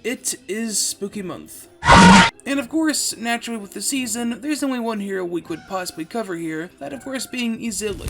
It is spooky month. And of course, naturally with the season, there's only one hero we could possibly cover here, that of course being EZILI.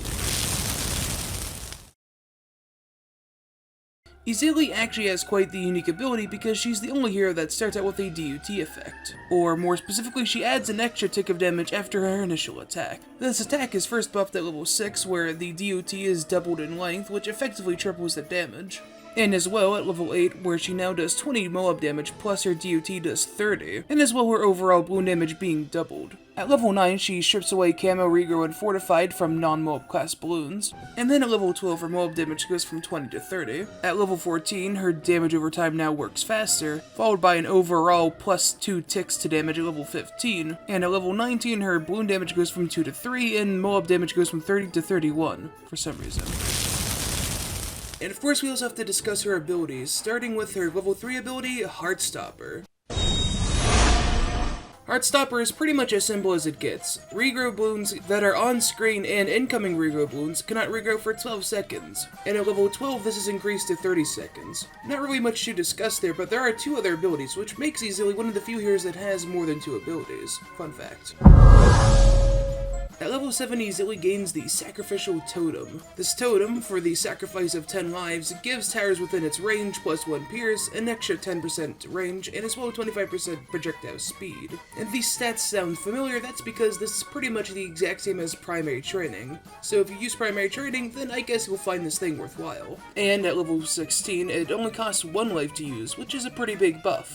EZILI actually has quite the unique ability because she's the only hero that starts out with a DUT effect. Or more specifically, she adds an extra tick of damage after her initial attack. This attack is first buffed at level 6, where the DUT is doubled in length, which effectively triples the damage. And as well at level 8, where she now does 20 Moab damage plus her DUT does 30, and as well her overall wound damage being doubled. At level 9, she strips away Camo, Regrow, and Fortified from non-Moab class balloons, and then at level 12 her Moab damage goes from 20 to 30. At level 14, her damage over time now works faster, followed by an overall plus 2 ticks to damage at level 15, and at level 19 her balloon damage goes from 2 to 3, and Moab damage goes from 30 to 31, for some reason. And of course we also have to discuss her abilities, starting with her level 3 ability, Heartstopper. Heartstopper is pretty much as simple as it gets. Regrow balloons that are on screen and incoming regrow balloons cannot regrow for 12 seconds, and at level 12 this is increased to 30 seconds. Not really much to discuss there, but there are 2 other abilities, which makes EZILI one of the few heroes that has more than 2 abilities. Fun fact. At level 7, EZILI gains the Sacrificial Totem. This totem, for the sacrifice of 10 lives, gives towers within its range plus 1 pierce, an extra 10% range, and as well 25% projectile speed. And these stats sound familiar, that's because this is pretty much the exact same as primary training. So if you use primary training, then I guess you'll find this thing worthwhile. And at level 16, it only costs 1 life to use, which is a pretty big buff.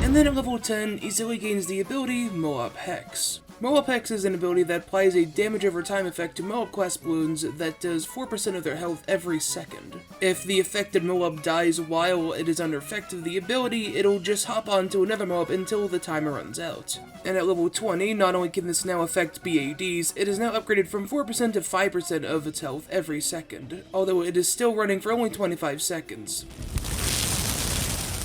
And then at level 10, EZILI gains the ability Moab Hex. Moab Hex is an ability that applies a damage over time effect to Moab class balloons that does 4% of their health every second. If the affected Moab dies while it is under effect of the ability, it'll just hop onto another Moab until the timer runs out. And at level 20, not only can this now affect BADs, it is now upgraded from 4% to 5% of its health every second, although it is still running for only 25 seconds.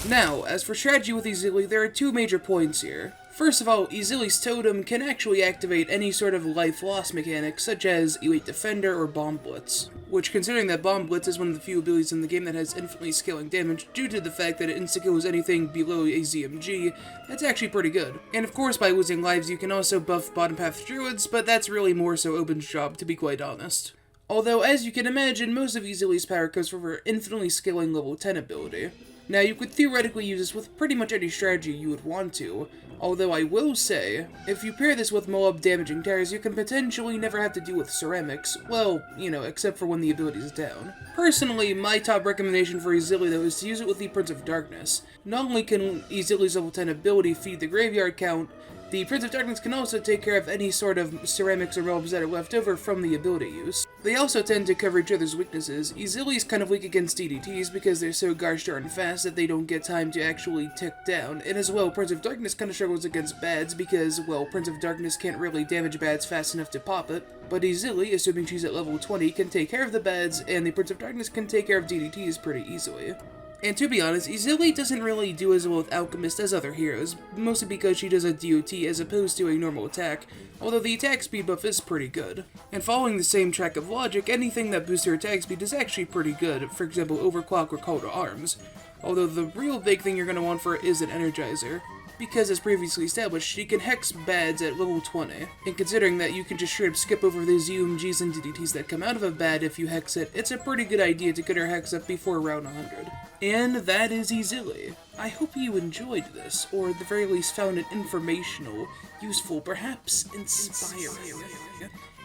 Now, as for strategy with EZILI, there are 2 major points here. First of all, EZILI's totem can actually activate any sort of life loss mechanic, such as Elite Defender or Bomb Blitz, which, considering that Bomb Blitz is one of the few abilities in the game that has infinitely scaling damage due to the fact that it insta-kills anything below a ZMG, that's actually pretty good. And of course, by losing lives you can also buff Bottom Path Druids, but that's really more so Open's job, to be quite honest. Although, as you can imagine, most of EZILI's power comes from her infinitely scaling level 10 ability. Now, you could theoretically use this with pretty much any strategy you would want to, although I will say, if you pair this with Moab damaging towers, you can potentially never have to deal with ceramics, well, you know, except for when the ability is down. Personally, my top recommendation for EZILI though is to use it with the Prince of Darkness. Not only can EZILI's level 10 ability feed the graveyard count, the Prince of Darkness can also take care of any sort of ceramics or robes that are left over from the ability use. They also tend to cover each other's weaknesses. EZILI's kind of weak against DDTs because they're so gosh darn fast that they don't get time to actually tick down, and as well, Prince of Darkness kind of struggles against bads because, well, Prince of Darkness can't really damage bads fast enough to pop it, but EZILI, assuming she's at level 20, can take care of the bads, and the Prince of Darkness can take care of DDTs pretty easily. And to be honest, EZILI doesn't really do as well with Alchemist as other heroes, mostly because she does a DOT as opposed to a normal attack, although the attack speed buff is pretty good. And following the same track of logic, anything that boosts her attack speed is actually pretty good, for example Overclock or Call to Arms, although the real big thing you're going to want for it is an Energizer. Because, as previously established, she can hex bads at level 20, and considering that you can just straight up skip over the ZUMGs and DDTs that come out of a bad if you hex it, it's a pretty good idea to get her hex up before round 100. And that is EZILI. I hope you enjoyed this, or at the very least found it informational, useful, perhaps inspiring.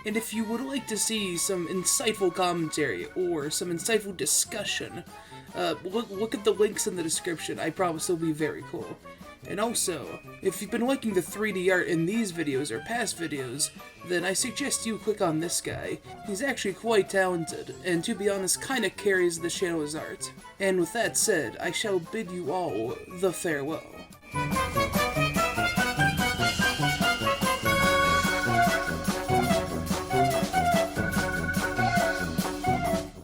And if you would like to see some insightful commentary, or some insightful discussion, look at the links in the description. I promise they'll be very cool. And also, if you've been liking the 3D art in these videos or past videos, then I suggest you click on this guy. He's actually quite talented, and to be honest, kinda carries the channel's art. And with that said, I shall bid you all the farewell.